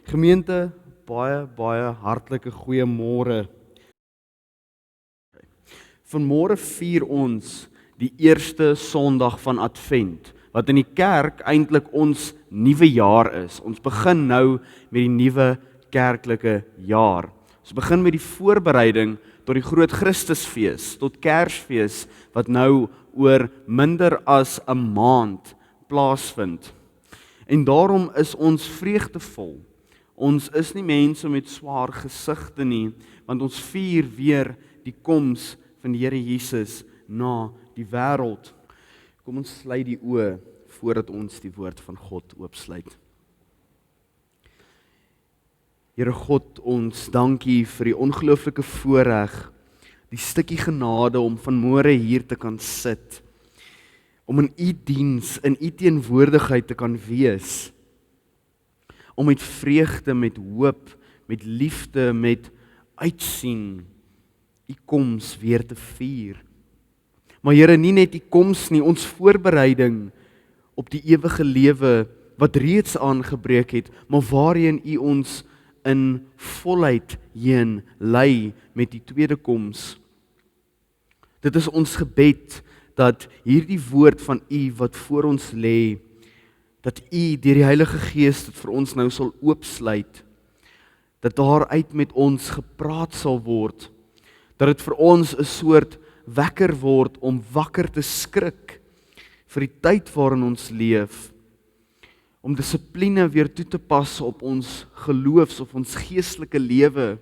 Gemeente, baie hartlike goeiemôre. Vanmôre vier ons die eerste Sondag van Advent, wat in die kerk eintlik ons nuwe jaar is. Ons begin nou met die nuwe kerklike jaar. Ons begin met die voorbereiding tot die groot Christusfees, tot Kersfees wat nou oor minder as 'n maand plaasvind. En daarom is ons vreugdevol. Ons is nie mense met swaar gesigte nie, want ons vier weer die koms van die Here Jesus na die wêreld. Kom ons sluit die oë voordat ons die woord van God oopsluit. Here God, ons dankie vir die ongelooflike voorreg, die stukkie genade om vanmôre hier te kan sit, om in u diens, in u teenwoordigheid te kan wees, om met vreugde, met hoop, met liefde, met uitsien, u koms weer te vier. Maar Here, nie net die koms nie, ons voorbereiding op die ewige lewe wat reeds aangebreek het, maar waarheen u ons in volheid heen lei met die tweede koms. Dit is ons gebed dat hierdie woord van u wat voor ons lê, dat u deur die Heilige Gees dit vir ons nou sal oopsluit, dat daaruit met ons gepraat sal word, dat dit vir ons 'n soort wekker word om wakker te skrik vir die tyd waarin ons leef, om dissipline weer toe te pas op ons geloofs of ons geestelike lewe,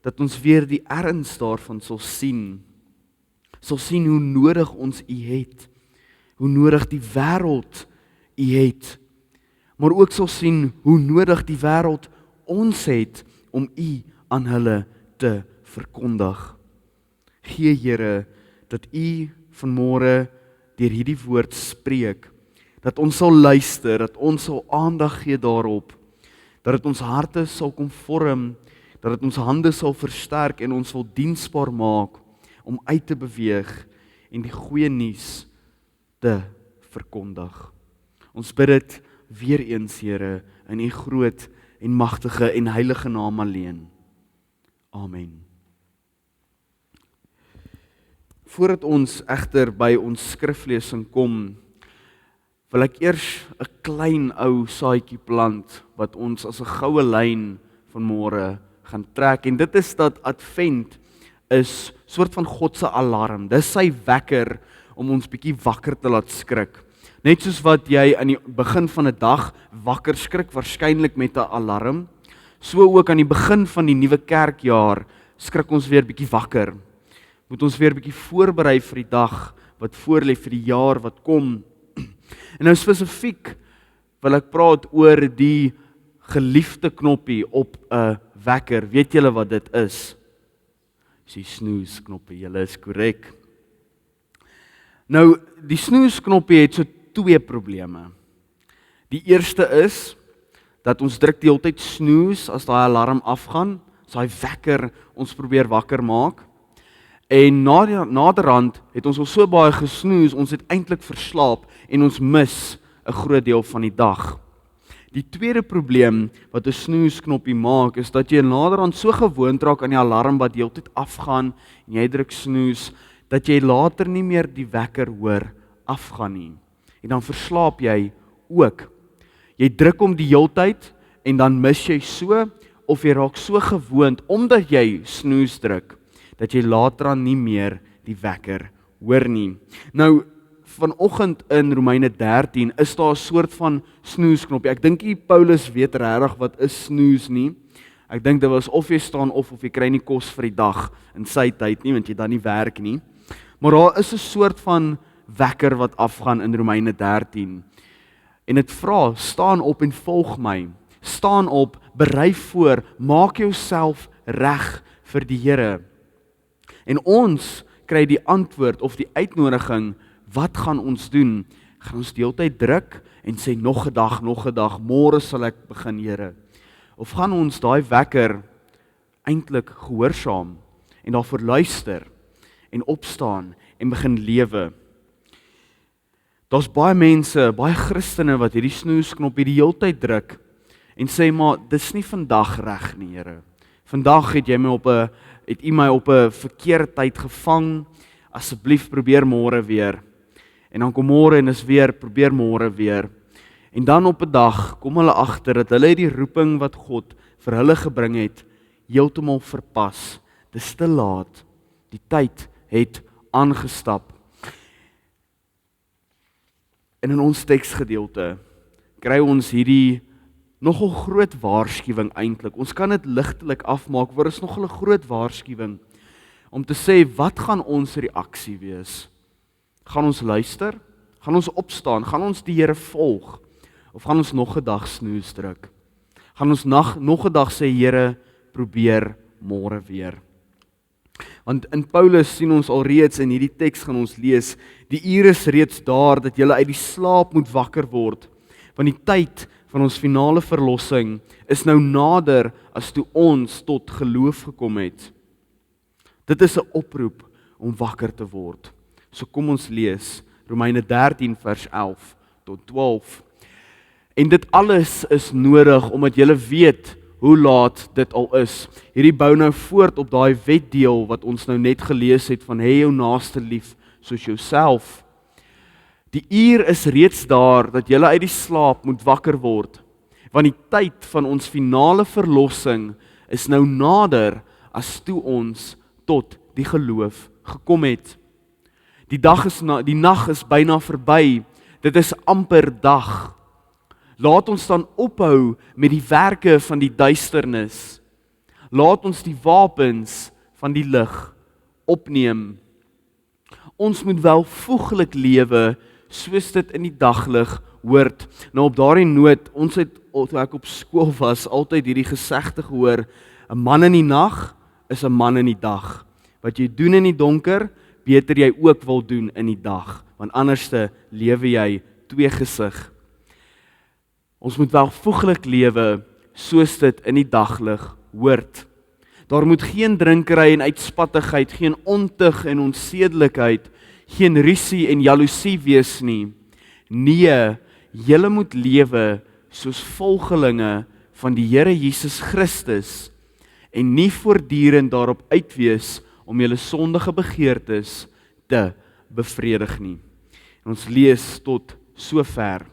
dat ons weer die erns daarvan sal sien hoe nodig ons u het, hoe nodig die wêreld u het, maar ook sal sien hoe nodig die wêreld ons het om u aan hulle te verkondig. Gee Here dat u vanmôre deur hierdie woord spreek, dat ons sal luister, dat ons sal aandag gee daarop, dat dit ons harte sal kom vorm, dat dit ons hande sal versterk en ons sal diensbaar maak om uit te beweeg en die goeie nuus te verkondig. Ons bid dit weer eens, Here, in u groot en magtige en heilige naam alleen. Amen. Voordat ons egter by ons skriflesing kom, wil ek eers 'n klein ou saadjie plant wat ons as 'n goue lyn vanmôre gaan trek, en dit is dat Advent is soort van God se alarm. Dis sy wekker om ons bietjie wakker te laat skrik. Net soos wat jy aan die begin van 'n dag wakker skrik, waarskynlik met 'n alarm, so ook aan die begin van die nuwe kerkjaar skrik ons weer bietjie wakker. Moet ons weer bietjie voorberei vir die dag wat voorlê, vir die jaar wat kom. En nou spesifiek wil ek praat oor die geliefde knoppie op 'n wekker. Weet julle wat dit is? Die snooze knoppie, julle is korrek. Nou, die snooze knoppie het so twee probleme. Die eerste is dat ons druk die hele tyd snooze as daai alarm afgaan, as daai wekker ons probeer wakker maak. En naderhand het ons al so baie gesnoose, ons het eintlik verslaap en ons mis 'n groot deel van die dag. Die tweede probleem wat 'n snooze knoppie maak, is dat jy naderhand so gewoond raak aan die alarm wat heeltyd afgaan en jy druk snooze, dat jy later nie meer die wekker hoor afgaan nie. En dan verslaap jy ook. Jy druk hom die heeltyd en dan mis jy so, of jy raak so gewoond omdat jy snooze druk, dat jy later aan nie meer die wekker hoor nie. Nou, vanoggend in Romeine 13 is daar 'n soort van snooze knoppie. Ek dink nie Paulus weet regtig wat is snooze nie. Ek dink dit was of jy staan of jy kry nie kos vir die dag in sy tyd nie, want jy dan nie werk nie. Maar daar is 'n soort van wekker wat afgaan in Romeine 13. En dit vra, staan op en volg my. Staan op, berei voor, maak jouself reg vir die Here. En ons kry die antwoord of die uitnodiging, wat gaan ons doen? Gaan ons die hele tyd druk en sê nog 'n dag, môre sal ek begin, Here? Of gaan ons daai wekker eintlik gehoorsaam en daarvoor luister en opstaan en begin lewe? Daar's baie mense, baie Christene wat hierdie snoesknop die hele tyd druk en sê maar dis nie vandag reg nie, Here. Vandag het jy my het U my op 'n verkeerde tyd gevang. Asseblief probeer môre weer. En dan kom môre en is weer, probeer môre weer. En dan op 'n dag kom hulle agter dat hulle die roeping wat God vir hulle gebring het, heeltemal verpas. Dis te laat. Die tyd het aangestap. En in ons teksgedeelte kry ons hierdie nogal groot waarskuwing eintlik. Ons kan dit ligtelik afmaak, maar is nogal 'n groot waarskuwing om te sê, wat gaan ons reaksie wees? Gaan ons luister? Gaan ons opstaan? Gaan ons die Here volg? Of gaan ons nog 'n dag snoes druk? Gaan ons nog 'n dag sê, Here, probeer môre weer? Want in Paulus sien ons alreeds in hierdie teks gaan ons lees, die uur is reeds daar dat julle uit die slaap moet wakker word, want die tyd van ons finale verlossing is nou nader as toe ons tot geloof gekom het. Dit is 'n oproep om wakker te word. So kom ons lees Romeine 13 vers 11 tot 12. En dit alles is nodig omdat julle weet hoe laat dit al is. Hierdie bou nou voort op daai wetdeel wat ons nou net gelees het van hê jou naaste lief soos jouself. Die uur is reeds daar dat julle uit die slaap moet wakker word, want die tyd van ons finale verlossing is nou nader as toe ons tot die geloof gekom het. Die nag is byna verby. Dit is amper dag. Laat ons dan ophou met die werke van die duisternis. Laat ons die wapens van die lig opneem. Ons moet welvoeglik lewe soos dit in die daglig hoort. Nou op daardie noot, ons het toe ek op skool was altyd hierdie gesegde gehoor, 'n man in die nag is 'n man in die dag. Wat jy doen in die donker, beter jy ook wil doen in die dag, want anderste lewe jy tweegesig. Ons moet welvoeglik lewe soos dit in die daglig hoort. Daar moet geen drinkery en uitspattigheid, geen ontug en onsedelikheid, geen rusie en jaloesie wees nie. Nee, julle moet lewe soos volgelinge van die Here Jesus Christus en nie voortdurend daarop uit wees om julle sondige begeertes te bevredig nie. En ons lees tot sover.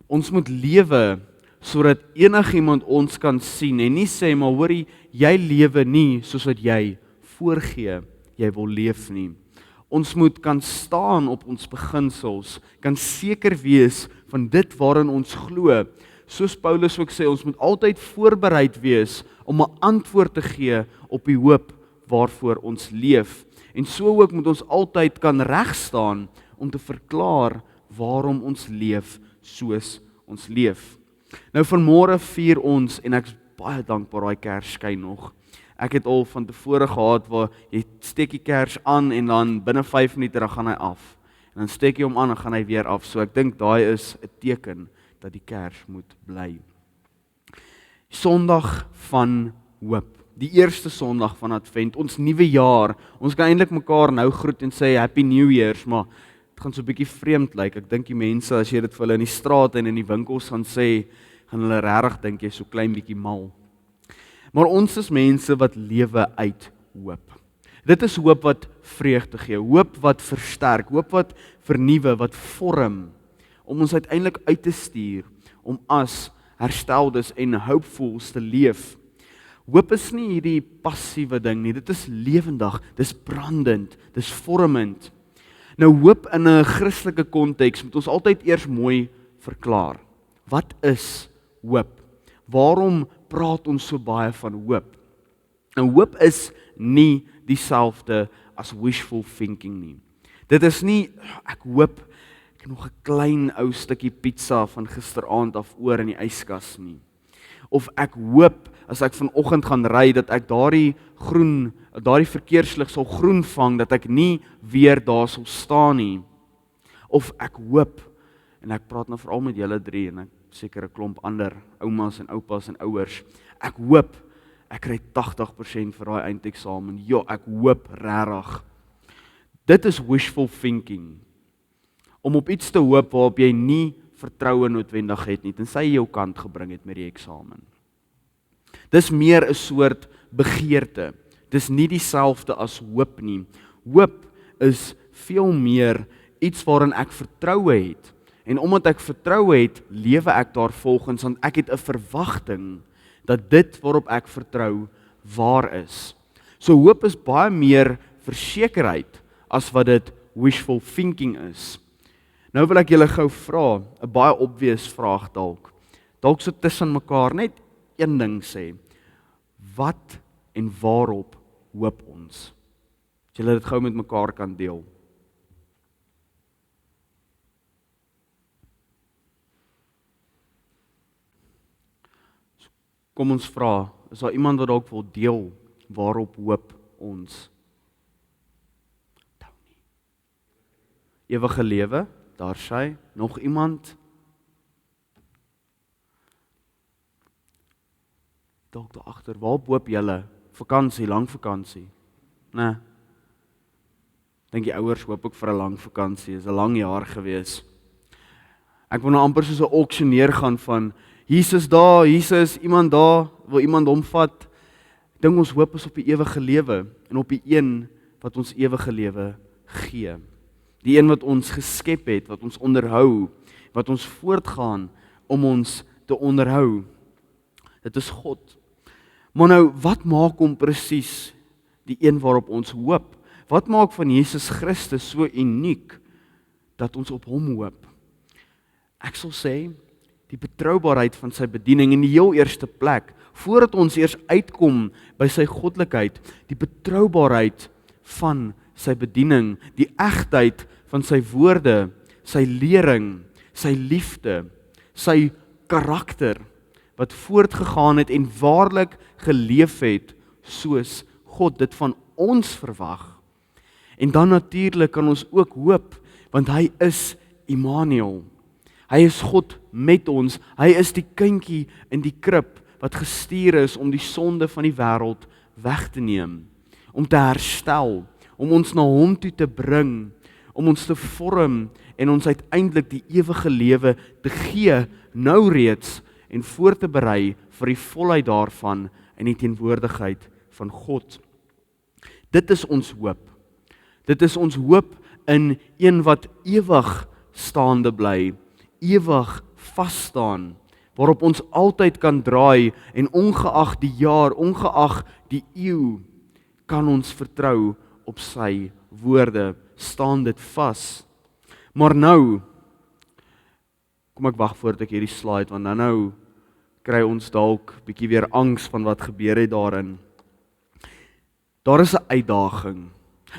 Ons moet lewe sodat enigiemand ons kan sien en nie sê, maar hoorie, jy lewe nie soos wat jy voorgee jy wil leef nie. Ons moet kan staan op ons beginsels, kan seker wees van dit waarin ons glo. Soos Paulus ook sê, ons moet altyd voorbereid wees om 'n antwoord te gee op die hoop waarvoor ons leef. En so ook moet ons altyd kan regstaan om te verklaar waarom ons leef soos ons leef. Nou vanmôre vier ons, en ek is baie dankbaar daai kers skyn nog. Ek het al van tevore gehad waar jy steek die kers aan en dan binne 5 minute dan gaan hy af. En dan steek jy hom aan en gaan hy weer af. So ek dink daai is 'n teken dat die kers moet bly. Sondag van hoop. Die eerste Sondag van Advent, ons nuwe jaar. Ons kan eintlik mekaar nou groet en sê Happy New Year's, maar dit gaan so 'n bietjie vreemd lyk. Ek dink die mense as jy dit vir hulle in die straat en in die winkels gaan sê, gaan hulle regtig dink jy so klein bietjie mal. Maar ons is mense wat lewe uit hoop. Dit is hoop wat vreugde gee, hoop wat versterk, hoop wat vernuwe, wat vorm, om ons uiteindelik uit te stuur, om as hersteldes en hoopvols te leef. Hoop is nie hierdie passiewe ding nie, dit is lewendig, dis brandend, dis vormend. Nou hoop in 'n Christelike konteks moet ons altyd eers mooi verklaar. Wat is hoop? Waarom praat ons so baie van hoop? Nou hoop is nie dieselfde as wishful thinking nie. Dit is nie, ek hoop ek het nog 'n klein ou stukkie pizza van gisteraand af oor in die yskas nie. Of ek hoop as ek vanoggend gaan ry dat ek daardie verkeerslig sal groen vang, dat ek nie weer daar sal staan nie. Of ek hoop, en ek praat nou veral met julle drie en ek seker 'n klomp ander oumas en oupas en ouers. Ek hoop ek kry 80% vir daai eindeksamen. Ja, ek hoop regtig. Dit is wishful thinking. Om op iets te hoop waarop jy nie vertroue noodwendig het nie, tensy jy jou kant gebring het met die eksamen. Dis meer 'n soort begeerte. Dis nie dieselfde as hoop nie. Hoop is veel meer iets waarin ek vertroue het. En omdat ek vertroue het, lewe ek daarvolgens, want ek het 'n verwagting dat dit waarop ek vertrou waar is. So hoop is baie meer versekerheid as wat dit wishful thinking is. Nou wil ek julle gou vra, 'n baie obvious vraag dalk. Dalk so tussen mekaar net een ding sê. Wat en waarop hoop ons? As julle dit gou met mekaar kan deel. Kom ons vra, is daar iemand wat dalk wil deel waarop hoop ons? Ewige lewe, daar sy, nog iemand? Dalk daar agter, waarop hoop julle? Vakansie, lang vakansie? Nee. Dink die ouers hoop ook vir 'n lang vakansie, is 'n lang jaar gewees. Ek wil nou amper soos 'n auksioneer gaan van Jesus daar, Jesus, iemand daar, wil iemand hom vat. Ek dink ons hoop is op die ewige lewe en op die een wat ons ewige lewe gee. Die een wat ons geskep het, wat ons onderhou, wat ons voortgaan om ons te onderhou. Dit is God. Maar nou, wat maak hom presies die een waarop ons hoop? Wat maak van Jesus Christus so uniek dat ons op hom hoop? Ek sal sê, die betroubaarheid van sy bediening in die heel eerste plek, voordat ons eers uitkom by sy goddelikheid, die betroubaarheid van sy bediening, die egtheid van sy woorde, sy lering, sy liefde, sy karakter, wat voortgegaan het en waarlik geleef het, soos God dit van ons verwag. En dan natuurlik kan ons ook hoop, want hy is Immanuel. Hy is God met ons, hy is die kindjie in die krib, wat gestuur is om die sonde van die wêreld weg te neem, om te herstel, om ons na hom toe te bring, om ons te vorm en ons uiteindelik die ewige lewe te gee, nou reeds, en voor te berei vir die volheid daarvan in die teenwoordigheid van God. Dit is ons hoop. Dit is ons hoop in een wat ewig staande bly, ewig vasstaan, waarop ons altyd kan draai en ongeag die jaar, ongeag die eeu, kan ons vertrou op sy woorde, staan dit vas. Maar nou, kom ek wag voordat ek hierdie slide, want nou kry ons dalk bietjie weer angs van wat gebeur het daarin. Daar is 'n uitdaging.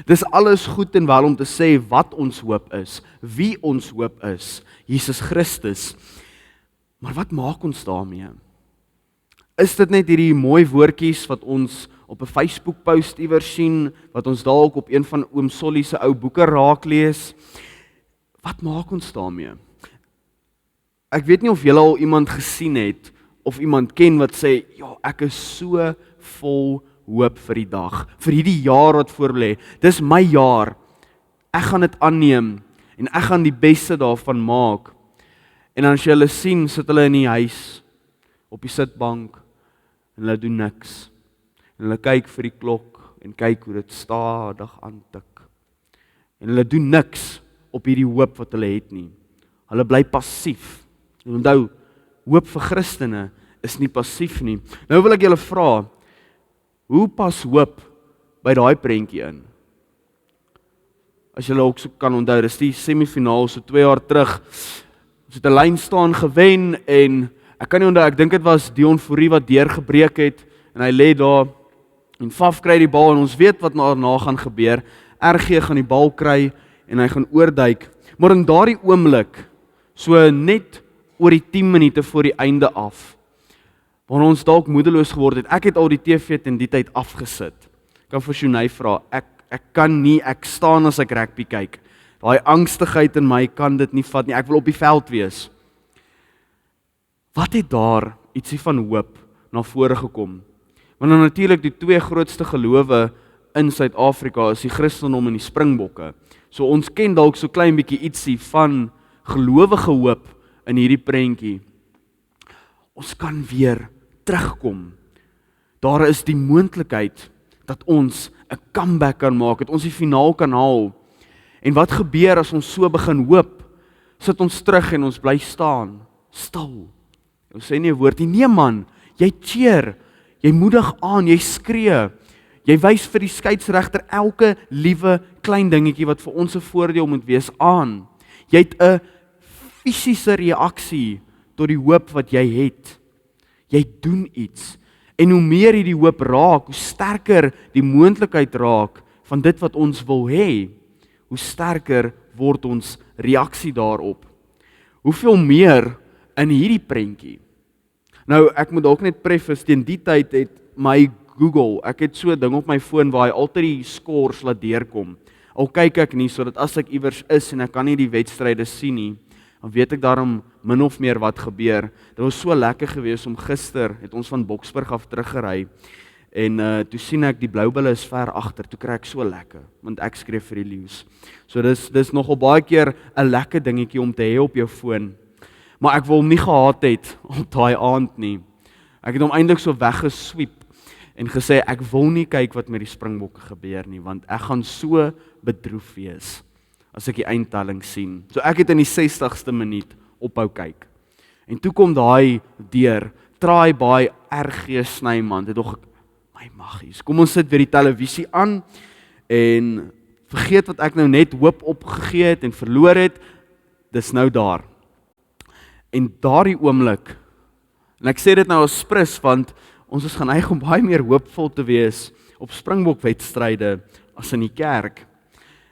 Dis alles goed en wel om te sê wat ons hoop is, wie ons hoop is, Jesus Christus. Maar wat maak ons daarmee? Is dit net hierdie mooi woordjies wat ons op 'n Facebook post iewers sien, wat ons dalk op een van oom Solly se ou boeke raak lees? Wat maak ons daarmee? Ek weet nie of julle al iemand gesien het, of iemand ken wat sê, ja, ek is so vol hoop vir die dag, vir hierdie jaar wat voor lê. Dis my jaar. Ek gaan dit aanneem en ek gaan die beste daarvan maak. En dan as jy hulle sien, sit hulle in die huis op die sitbank en hulle doen niks. En hulle kyk vir die klok en kyk hoe dit stadig aantik. En hulle doen niks op hierdie hoop wat hulle het nie. Hulle bly passief. En onthou, hoop vir Christene is nie passief nie. Nou wil ek julle vra, hoe pas hoop by daai prentjie in? As julle ook so kan onthou, dis die semifinaal so 2 jaar terug. Ons het 'n lyn staan gewen en ek kan nie onthou, ek dink dit was Dion Fourie wat deurgebreek het en hy lê daar en Faf kry die bal en ons weet wat daarna gaan gebeur. RG gaan die bal kry en hy gaan oorduik. Maar in daardie oomblik, so net oor die 10 minute voor die einde af, waar ons dalk moedeloos geword het. Ek het al die TV in die tyd afgesit. Ek kan vir Shunay vra, ek kan nie, ek staan as ek rugby kyk. Daai angstigheid in my kan dit nie vat nie. Ek wil op die veld wees. Wat het daar ietsie van hoop na vore gekom? Want dan natuurlik die 2 grootste gelowe in Suid-Afrika is die Christendom en die Springbokke. So ons ken dalk so klein bietjie ietsie van gelowige hoop in hierdie prentjie. Ons kan weer terugkom. Daar is die moontlikheid dat ons 'n comeback kan maak, dat ons die finaal kan haal. En wat gebeur as ons so begin hoop? Sit ons terug en ons bly staan, stil. Ons sê nie 'n woord nie. Nee man, jy cheer, jy moedig aan, jy skree. Jy wys vir die skeieregter elke liewe klein dingetjie wat vir ons 'n voordeel moet wees aan. Jy het 'n fisiese reaksie tot die hoop wat jy het. Jy doen iets. En hoe meer jy die hoop raak, hoe sterker die moontlikheid raak van dit wat ons wil hê, hoe sterker word ons reaksie daarop. Hoeveel meer in hierdie prentjie. Nou, ek moet dalk net preface, teen die tyd het my Google, ek het so 'n ding op my foon waar hy altyd die scores laat deurkom. Al kyk ek nie, sodat as ek iewers is en ek kan nie die wedstryde sien nie, dan weet ek daarom min of meer wat gebeur. Dit was so lekker geweest om gister, het ons van Boksburg af teruggery, en toe sien ek die Blou Bulle is ver agter, toe kry ek so lekker, want ek skryf vir die Leeu's. So dis nogal baie keer 'n lekker dingetjie om te hê op jou foon. Maar ek wil hom nie gehad het op daai aand nie. Ek het hom eintlik so weggesweep en gesê ek wil nie kyk wat met die Springbokke gebeur nie, want ek gaan so bedroef wees as ek die eindtelling sien. So ek het in die 60ste minuut ophou kyk. En toe kom daai deur, Traai Baai RG Snyman, dit dog my maggies. Kom ons sit weer die televisie aan en vergeet wat ek nou net hoop opgegee het en verloor het, dis nou daar. En daardie oomblik, en ek sê dit nou as sprus, want ons is geneig om baie meer hoopvol te wees op Springbokwedstryde as in die kerk.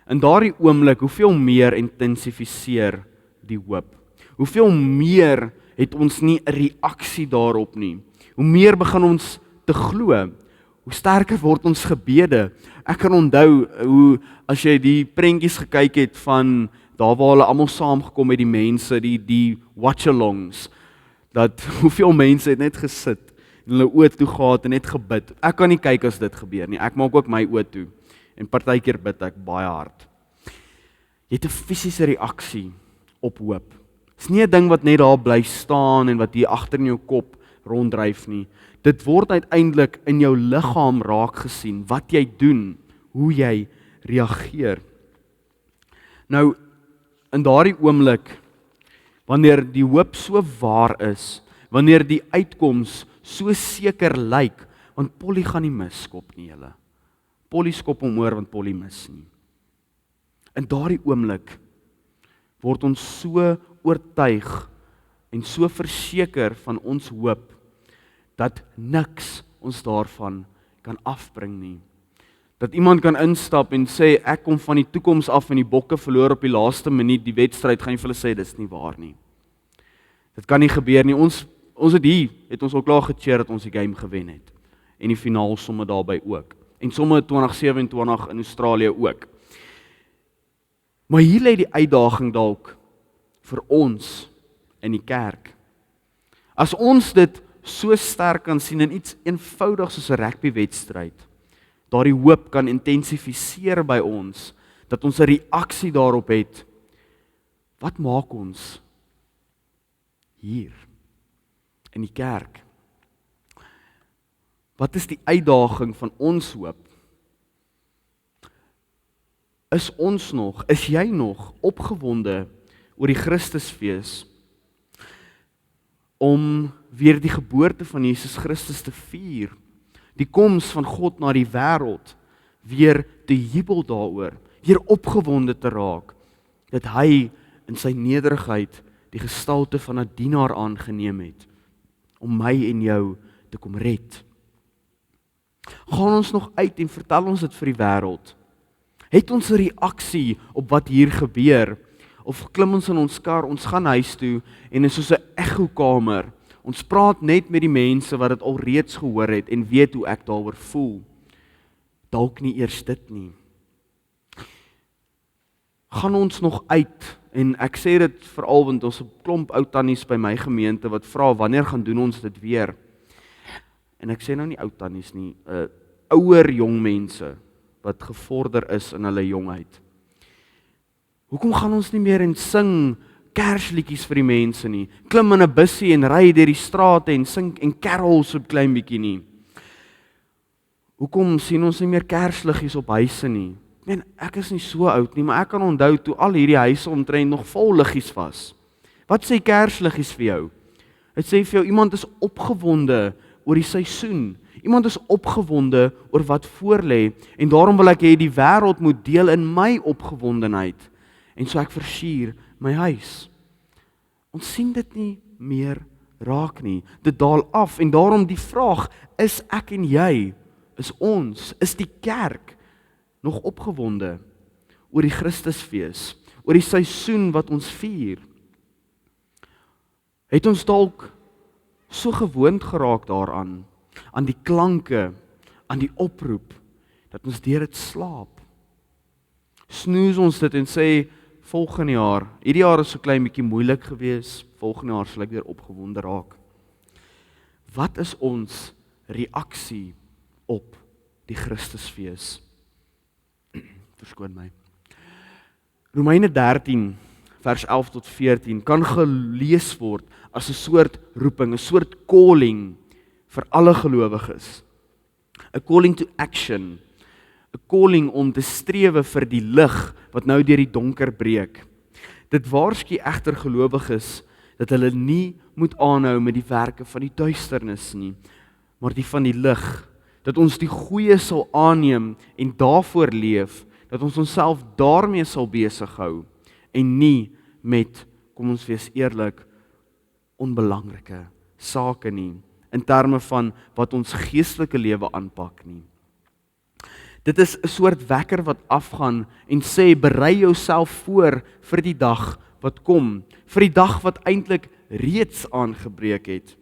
In daardie oomblik, hoeveel meer intensifiseer die hoop? Hoeveel meer het ons nie 'n reaksie daarop nie? Hoe meer begin ons te glo? Hoe sterker word ons gebede? Ek kan onthou hoe, as jy die prentjies gekyk het van daar waar hulle almal saamgekom het, die mense, die watch-alongs, dat hoeveel mense het net gesit en hulle oë toe gehad en net gebid. Ek kan nie kyk as dit gebeur nie. Ek maak ook my oë toe en partykeer bid ek baie hard. Jy het 'n fisiese reaksie op hoop. Dis nie 'n ding wat net daar bly staan en wat hier agter in jou kop ronddryf nie. Dit word uiteindelik in jou liggaam raak gesien, wat jy doen, hoe jy reageer. Nou, in daardie oomblik, wanneer die hoop so waar is, wanneer die uitkoms so seker lyk, want Polly gaan nie misskop nie, julle. Polly skop hom oor want Polly mis nie. In daardie oomblik word ons so oortuig en so verseker van ons hoop, dat niks ons daarvan kan afbring nie. Dat iemand kan instap en sê, ek kom van die toekoms af en die Bokke verloor op die laaste minuut die wedstryd, gaan jy vir hulle sê, dis nie waar nie. Dit kan nie gebeur nie. Ons het ons al klaar gecheer dat ons die game gewen het. En die finaal somme daarby ook. En somme 2027 in Australië ook. Maar hier lê die uitdaging dalk vir ons in die kerk. As ons dit so sterk kan sien in iets eenvoudig soos 'n rugbywedstryd, daardie hoop kan intensifiseer by ons, dat ons 'n reaksie daarop het, wat maak ons hier in die kerk? Wat is die uitdaging van ons hoop? Is jy nog opgewonde oor die Christusfees om weer die geboorte van Jesus Christus te vier, die koms van God na die wêreld, weer te jubel daaroor, weer opgewonde te raak, dat hy in sy nederigheid die gestalte van 'n dienaar aangeneem het, om my en jou te kom red. Gaan ons nog uit en vertel ons dit vir die wêreld? Het ons 'n reaksie op wat hier gebeur? Of klim ons in ons kar, ons gaan huis toe en is soos 'n echokamer. Ons praat net met die mense wat dit al reeds gehoor het en weet hoe ek daaroor voel. Dalk nie eers dit nie. Gaan ons nog uit, en ek sê dit veral want ons 'n klomp ou tannies by my gemeente wat vra wanneer gaan doen ons dit weer? En ek sê nou nie ou tannies nie, ouer jong mense wat gevorder is in hulle jongheid. Hoekom gaan ons nie meer en sing Kersliedjies vir die mense nie. Klim in 'n bussie en ry deur die strate en sing en carols so 'n klein bietjie nie. Hoekom sien ons nie meer kersliggies op huise nie? Ek is nie so oud nie, maar ek kan onthou toe al hierdie huise omtrent nog vol liggies was. Wat sê kersliggies vir jou? Dit sê vir jou, iemand is opgewonde oor die seisoen. Iemand is opgewonde oor wat voorlê en daarom wil ek hê die wêreld moet deel in my opgewondenheid. En so ek versier my huis. Ons sien dit nie meer raak nie. Dit daal af en daarom die vraag, is ek en jy, is ons, is die kerk nog opgewonde oor die Christusfees, oor die seisoen wat ons vier? Het ons dalk so gewoond geraak daaraan, aan die klanke, aan die oproep, dat ons deur dit slaap? Snoes ons dit en sê, volgende jaar, hierdie jaar is so klein bietjie moeilik gewees, volgende jaar sal ek weer opgewonde raak. Wat is ons reaksie op die Christusfees? Verskoon my. Romeine 13, vers 11 tot 14, kan gelees word as 'n soort roeping, 'n soort calling vir alle gelowiges. A calling to action, 'n calling om te strewe vir die lig wat nou deur die donker breek. Dit waarsku egter gelowiges dat hulle nie moet aanhou met die werke van die duisternis nie, maar die van die lig, dat ons die goeie sal aanneem en daarvoor leef, dat ons onsself daarmee sal besig hou en nie met, kom ons wees eerlik, onbelangrike sake nie, in terme van wat ons geestelike lewe aanpak nie. Dit is 'n soort wekker wat afgaan en sê, berei jouself voor vir die dag wat kom, vir die dag wat eintlik reeds aangebreek het.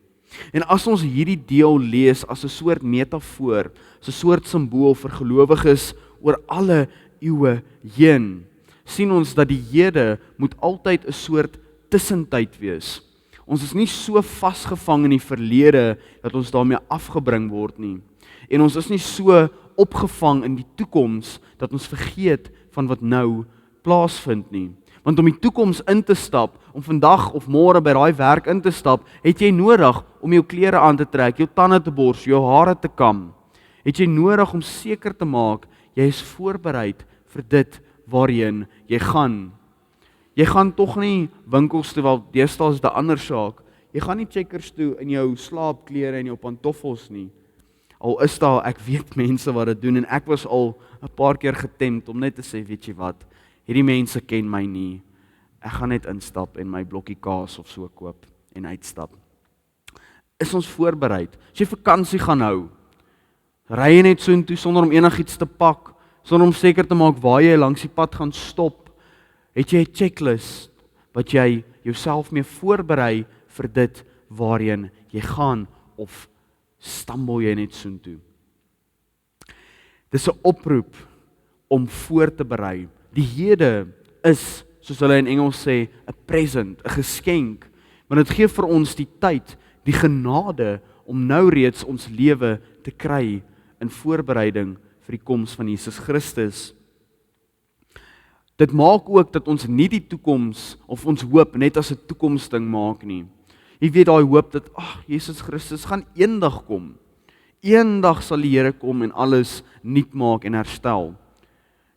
En as ons hierdie deel lees as 'n soort metafoor, as 'n soort simbool vir gelowiges oor alle eeue heen, sien ons dat die hede moet altyd 'n soort tussentyd wees. Ons is nie so vasgevang in die verlede dat ons daarmee afgebring word nie. En ons is nie so opgevang in die toekoms dat ons vergeet van wat nou plaasvind nie. Want om die toekoms in te stap, om vandag of môre by daai werk in te stap, het jy nodig om jou klere aan te trek, jou tande te bors, jou hare te kam. Het jy nodig om seker te maak jy is voorberei vir dit waarheen jy gaan. Jy gaan tog nie winkels toe, wel deesdae is dit 'n ander saak. Jy gaan nie Checkers toe in jou slaapklere en jou pantoffels nie. Al is daar, ek weet mense wat dit doen en ek was al 'n paar keer getempt om net te sê, weet jy wat, hierdie mense ken my nie. Ek gaan net instap en my blokkie kaas of so koop en uitstap. Is ons voorberei? As jy vakansie gaan hou, ry jy net soontoe sonder om enigiets te pak, sonder om seker te maak waar jy langs die pad gaan stop? Het jy 'n checklist wat jy jouself mee voorberei vir dit waarheen jy gaan, of stambel jy net soontoe? Dis 'n oproep om voor te berei. Die hede is, soos hulle in Engels sê, 'n present, 'n geskenk, want dit gee vir ons die tyd, die genade om nou reeds ons lewe te kry in voorbereiding vir die koms van Jesus Christus. Dit maak ook dat ons nie die toekoms of ons hoop net as 'n toekomsding maak nie. Jy weet daai hoop dat Jesus Christus gaan eendag kom. Eendag sal die Here kom en alles nuut maak en herstel.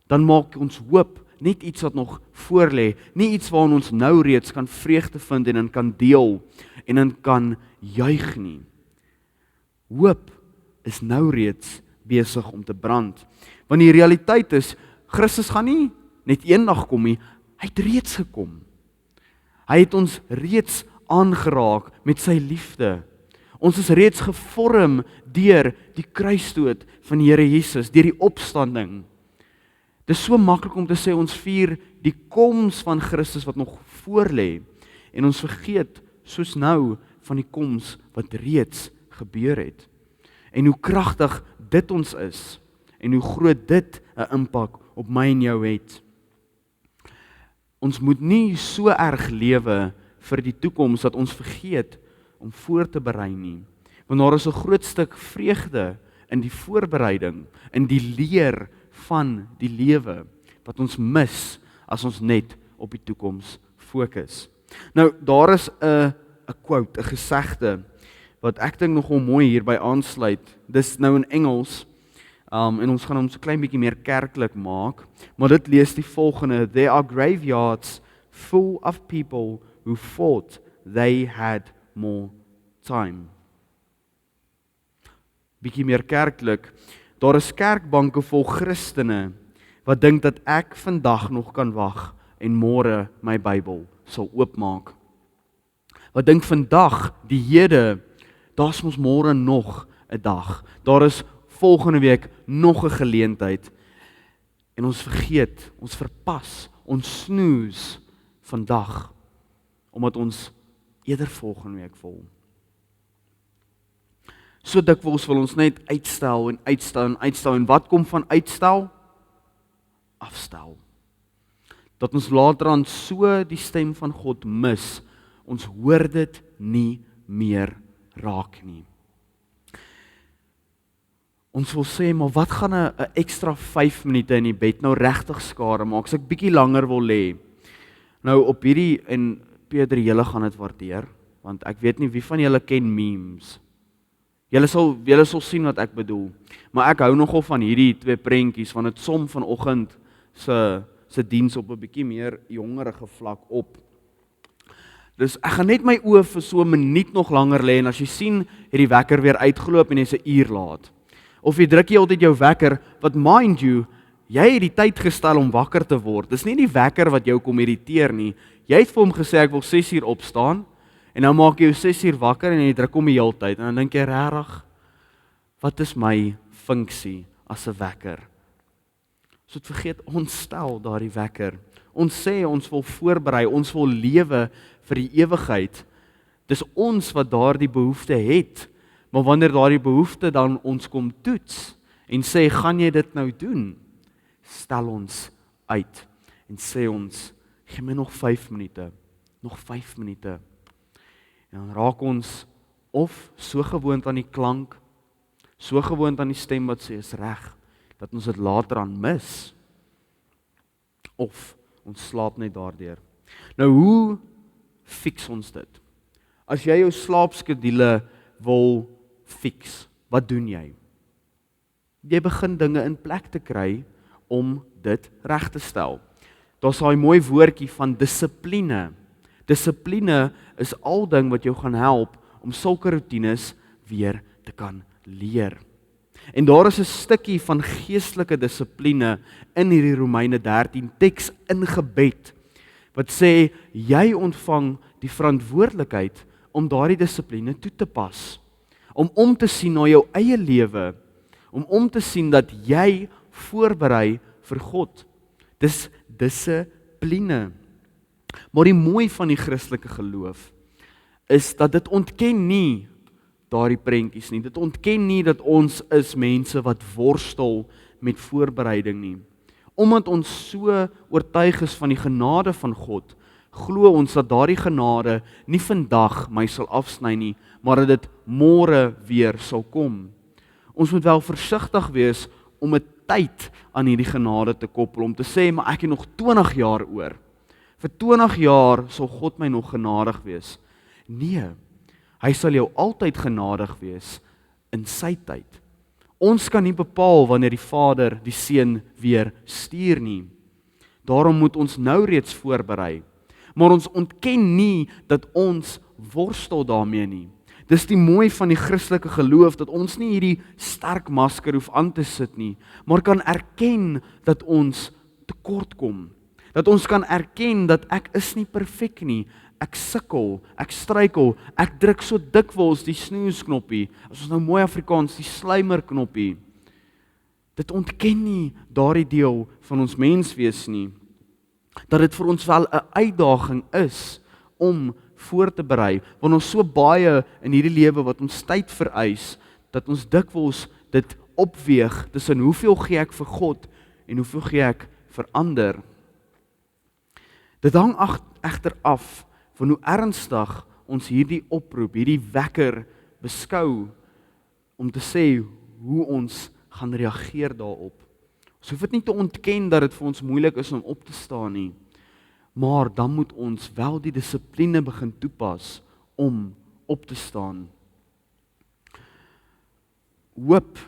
Dan maak ons hoop net iets wat nog voor lê, nie iets waarin ons nou reeds kan vreugde vind en in kan deel en in kan juig nie. Hoop is nou reeds besig om te brand. Want die realiteit is, Christus gaan nie net eendag kom nie, hy het reeds gekom. Hy het ons reeds aangeraak met sy liefde. Ons is reeds gevorm deur die kruisdood van die Here Jesus, deur die opstanding. Dit is so maklik om te sê ons vier die koms van Christus wat nog voor lê en ons vergeet soos nou van die koms wat reeds gebeur het. En hoe kragtig dit ons is en hoe groot dit 'n impak op my en jou het. Ons moet nie so erg lewe vir die toekoms dat ons vergeet om voor te berei nie. Want daar is 'n groot stuk vreugde in die voorbereiding, in die leer van die lewe wat ons mis as ons net op die toekoms fokus. Nou, daar is 'n quote, 'n gesegde wat ek dink nogal mooi hierby aansluit. Dis nou in Engels. En ons gaan hom so klein bietjie meer kerklik maak, maar dit lees die volgende: There are graveyards full of people who thought they had more time. Bietjie meer kerklik. Daar is kerkbanke vol Christene wat dink dat ek vandag nog kan wag en môre my Bybel sal oopmaak. Wat dink vandag, die hede, daar's mos môre nog 'n dag. Daar is volgende week nog 'n geleentheid. En ons vergeet, ons verpas, ons snoes vandag, omdat ons eerder volgende week wil. So dikwels wil ons net uitstel en uitstel en uitstel. En wat kom van uitstel? Afstel. Dat ons later aan so die stem van God mis, ons hoor dit nie meer raak nie. Ons wil sê, maar wat gaan 'n ekstra 5 minute in die bed nou regtig skade maak, as ek bietjie langer wil lê? Nou op hierdie, en Peter, julle gaan dit waardeer, want ek weet nie wie van julle ken memes. Julle sal sien wat ek bedoel. Maar ek hou nogal van hierdie twee prentjies, want dit som vanoggend se diens op 'n bietjie meer jongerige vlak op. Dus ek gaan net my oë vir so 'n minuut nog langer lê, en as jy sien, het die wekker weer uitgeloop en jy's 'n uur laat. Of jy druk jy altyd jou wekker, wat mind you, jy het die tyd gestel om wakker te word. Dis nie die wekker wat jou kom irriteer nie. Jy het vir hom gesê ek wil 6 uur opstaan, en nou maak jy jou 6 uur wakker en jy druk hom die hele tyd. En dan dink jy regtig, wat is my funksie as 'n wekker? So het vergeet, ons stel daardie wekker. Ons sê ons wil voorberei, ons wil lewe vir die ewigheid. Dis ons wat daardie behoefte het. Maar wanneer daardie behoefte dan ons kom toets en sê, gaan jy dit nou doen? Stel ons uit en sê ons, gee my nog 5 minute, nog 5 minute. En dan raak ons of so gewoond aan die klank, so gewoond aan die stem wat sê is reg, dat ons dit later aan mis, of ons slaap net daardeur. Nou hoe fix ons dit? As jy jou slaapskedule wil fix, wat doen jy? Jy begin dinge in plek te kry om dit reg te stel. Daar's daai mooi woordjie van dissipline. Dissipline is al ding wat jou gaan help om sulke roetines weer te kan leer. En daar is 'n stukkie van geestelike dissipline in hierdie Romeine 13 teks ingebed, wat sê, jy ontvang die verantwoordelikheid om daardie dissipline toe te pas, om te sien na jou eie lewe, om te sien dat jy voorberei vir God. Dis dissipline. Maar die mooi van die Christelike geloof is dat dit ontken nie daardie prentjies nie. Dit ontken nie dat ons is mense wat worstel met voorbereiding nie. Omdat ons so oortuig is van die genade van God, glo ons dat daardie genade nie vandag my sal afsny nie, maar dat dit môre weer sal kom. Ons moet wel versigtig wees om 'n tyd aan hierdie genade te koppel, om te sê, maar ek het nog 20 jaar oor. Vir 20 jaar sal God my nog genadig wees. Nee, hy sal jou altyd genadig wees in sy tyd. Ons kan nie bepaal wanneer die Vader die Seun weer stuur nie. Daarom moet ons nou reeds voorberei. Maar ons ontken nie dat ons worstel daarmee nie. Dis die mooi van die Christelike geloof, dat ons nie hierdie sterk masker hoef aan te sit nie, maar kan erken dat ons tekort kom. Dat ons kan erken dat ek is nie perfek nie. Ek sukkel, ek struikel, ek druk so dikwels die snoesknoppie, as ons nou mooi Afrikaans, die sluimerknoppie. Dit ontken nie daardie deel van ons menswees nie. Dat dit vir ons wel 'n uitdaging is om voor te berei, want ons so baie in hierdie lewe wat ons tyd vereis, dat ons dikwels dit opweeg tussen hoeveel gee ek vir God en hoeveel gee ek vir ander. Dit hang egter af van hoe ernstig ons hierdie oproep, hierdie wekker beskou, om te sê hoe ons gaan reageer daarop. Ons hoef dit nie te ontken dat dit vir ons moeilik is om op te staan nie, maar dan moet ons wel die dissipline begin toepas om op te staan. Hoop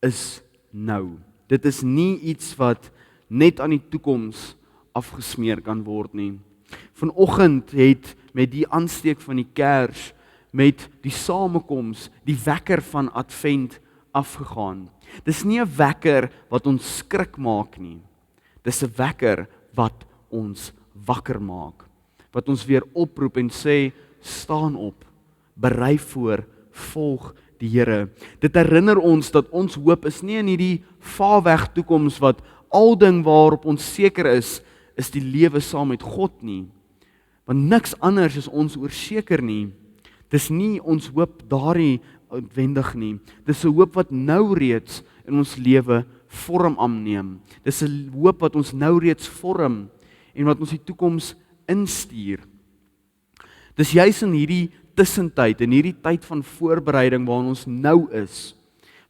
is nou. Dit is nie iets wat net aan die toekoms afgesmeer kan word nie. Vanoggend het met die aansteek van die kers, met die samekoms, die wekker van Advent afgegaan. Dis nie 'n wekker wat ons skrik maak nie. Dis 'n wekker wat ons wakker maak. Wat ons weer oproep en sê, staan op, berei voor, volg die Here. Dit herinner ons dat ons hoop is nie in hierdie vaarweg toekoms wat al ding waarop ons seker is die lewe saam met God nie. Want niks anders is ons oorseker nie. Dis nie ons hoop daarin uitwendig nie. Dis 'n hoop wat nou reeds in ons lewe vorm aanneem. Dis 'n hoop wat ons nou reeds vorm en wat ons die toekoms instuur. Dis juis in hierdie tussentyd, in hierdie tyd van voorbereiding waarin ons nou is,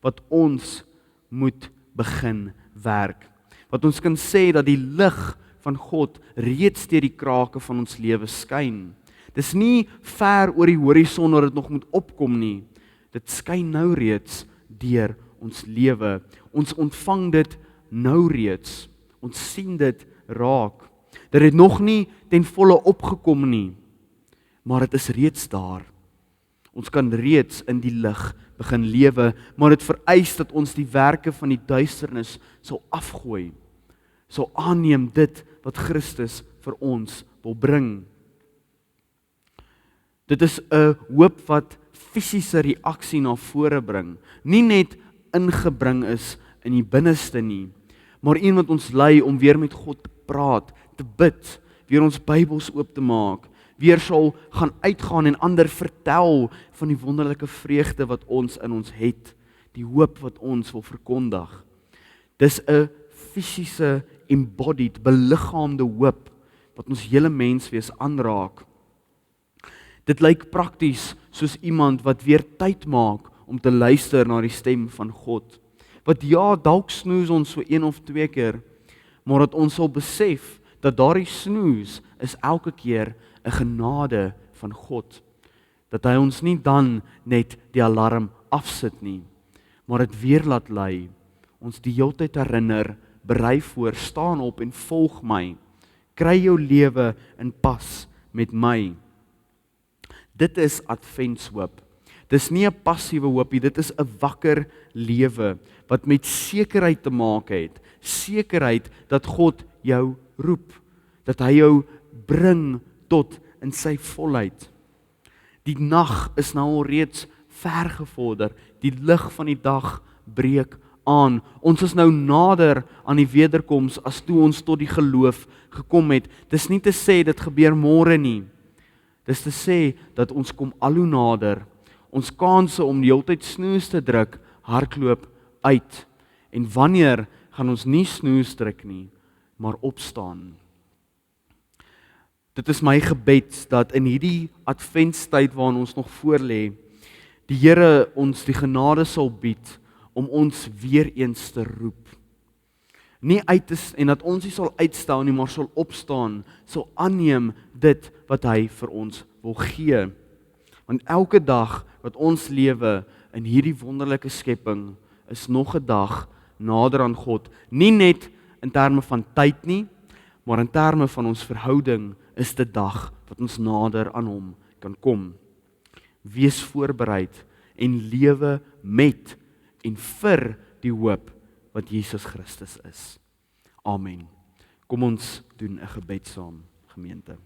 wat ons moet begin werk. Wat ons kan sê dat die lig van God reeds deur die krake van ons lewe skyn. Dis nie ver oor die horison waar dit nog moet opkom nie. Dit skyn nou reeds deur ons lewe. Ons ontvang dit nou reeds. Ons sien dit raak. Dit het nog nie ten volle opgekom nie, maar dit is reeds daar. Ons kan reeds in die lig begin lewe, maar dit vereis dat ons die werke van die duisternis sal afgooi, sal aanneem dit wat Christus vir ons wil bring. Dit is 'n hoop wat fisiese reaksie na vore bring, nie net ingebring is in die binneste nie, maar een wat ons lei om weer met God te praat, te bid, weer ons Bybels oop te maak, weer sal gaan uitgaan en ander vertel van die wonderlike vreugde wat ons in ons het, die hoop wat ons wil verkondig. Dis 'n fisiese, embodied, beliggaamde hoop wat ons hele menswees aanraak. Dit lyk prakties soos iemand wat weer tyd maak om te luister na die stem van God. Wat dalk snoes ons so 1 of 2 keer, maar dat ons sal besef dat daardie snoes is elke keer 'n genade van God. Dat hy ons nie dan net die alarm afsit nie, maar dit weer laat lei. Ons die heeltyd herinner, berei voor, staan op en volg my. Kry jou lewe in pas met my. Dit is adventshoop. Dis nie 'n passiewe hoopie, dit is 'n wakker lewe wat met sekerheid te maak het. Sekerheid dat God jou roep, dat hy jou bring tot in sy volheid. Die nag is nou al reeds ver gevorder, die lig van die dag breek aan. Ons is nou nader aan die wederkoms as toe ons tot die geloof gekom het. Dis nie te sê dit gebeur môre nie. Dis te sê dat ons kom al hoe nader. Ons kanse om die hele tyd snoes te druk, hardloop uit. En wanneer gaan ons nie snoes druk nie, maar opstaan. Dit is my gebed dat in hierdie adventstyd waarin ons nog voor lê, die Here ons die genade sal bied om ons weer eens te roep. Nie uit te, en dat ons nie sal uitstel nie, maar sal opstaan, sal aanneem dit wat hy vir ons wil gee. Want elke dag wat ons lewe in hierdie wonderlike skepping is nog 'n dag nader aan God. Nie net in terme van tyd nie, maar in terme van ons verhouding is dit dag wat ons nader aan hom kan kom. Wees voorbereid en lewe met en vir die hoop wat Jesus Christus is. Amen. Kom ons doen 'n gebed saam, gemeente.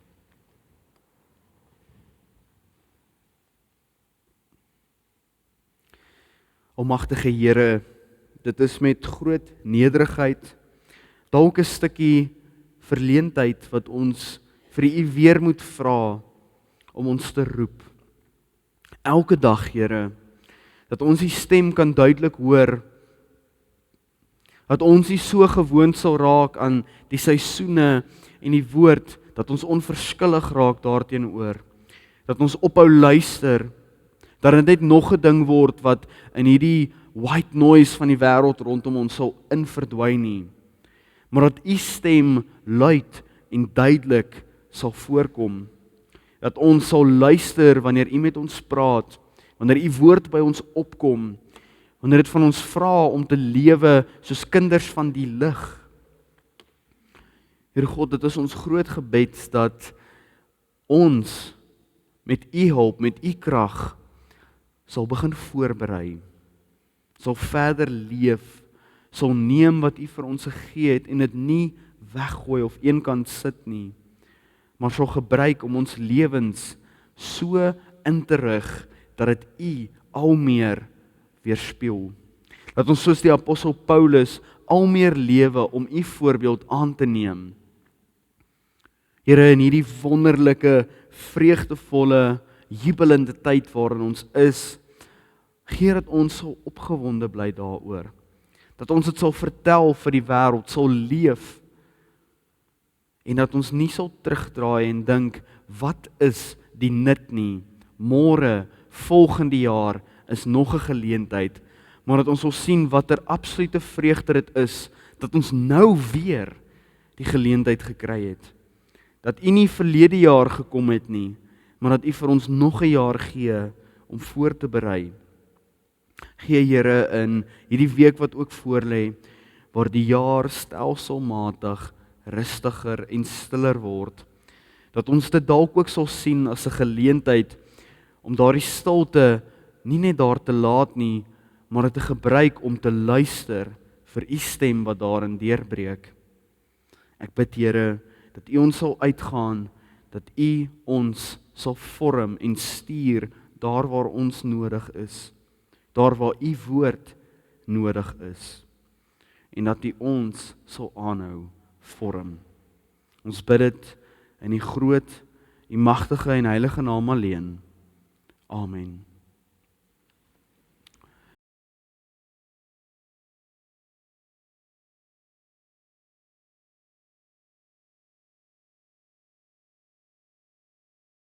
Almagtige Here, dit is met groot nederigheid, dalk 'n stukkie verleentheid wat ons vir U weer moet vra om ons te roep. Elke dag, Here, dat ons die stem kan duidelik hoor, dat ons nie so gewoond sal raak aan die seisoene en die woord, dat ons onverskillig raak daarteenoor, dat ons ophou luister, dat dit net nog 'n ding word wat in hierdie white noise van die wêreld rondom ons sal inverdwyn nie, maar dat U stem luid en duidelik sal voorkom. Dat ons sal luister wanneer U met ons praat, wanneer U woord by ons opkom, wanneer dit van ons vra om te lewe soos kinders van die lig. Here God, dit is ons groot gebed dat ons met U hulp, met U krag sal begin voorberei, sal verder leef, sal neem wat U vir ons gegee het en dit nie weggooi of eenkant sit nie, maar sal gebruik om ons lewens so in te rig dat dit U al meer weerspieël. Dat ons soos die apostel Paulus al meer lewe om U voorbeeld aan te neem. Here, in hierdie wonderlike, vreugdevolle, jubelende tyd waarin ons is, gee dat ons sal opgewonde bly daaroor. Dat ons dit sal vertel vir die wêreld, sal leef, en dat ons nie sal terugdraai en dink, wat is die nut nie? Môre, volgende jaar, is nog 'n geleentheid, maar dat ons sal sien watter absolute vreugde dit is, dat ons nou weer die geleentheid gekry het. Dat U nie verlede jaar gekom het nie, maar dat U vir ons nog 'n jaar gee om voor te berei. Gee Here in hierdie week wat ook voorlê, waar die jaar stelselmatig rustiger en stiller word, dat ons dit dalk ook sal sien as 'n geleentheid om daardie stilte nie net daar te laat nie, maar dit te gebruik om te luister vir U stem wat daarin deurbreek. Ek bid Here dat U ons sal uitgaan, dat U ons sal vorm en stuur daar waar ons nodig is, daar waar U woord nodig is, en dat U ons sal aanhou vorm. Ons bid dit in die groot, die magtige en heilige naam alleen. Amen.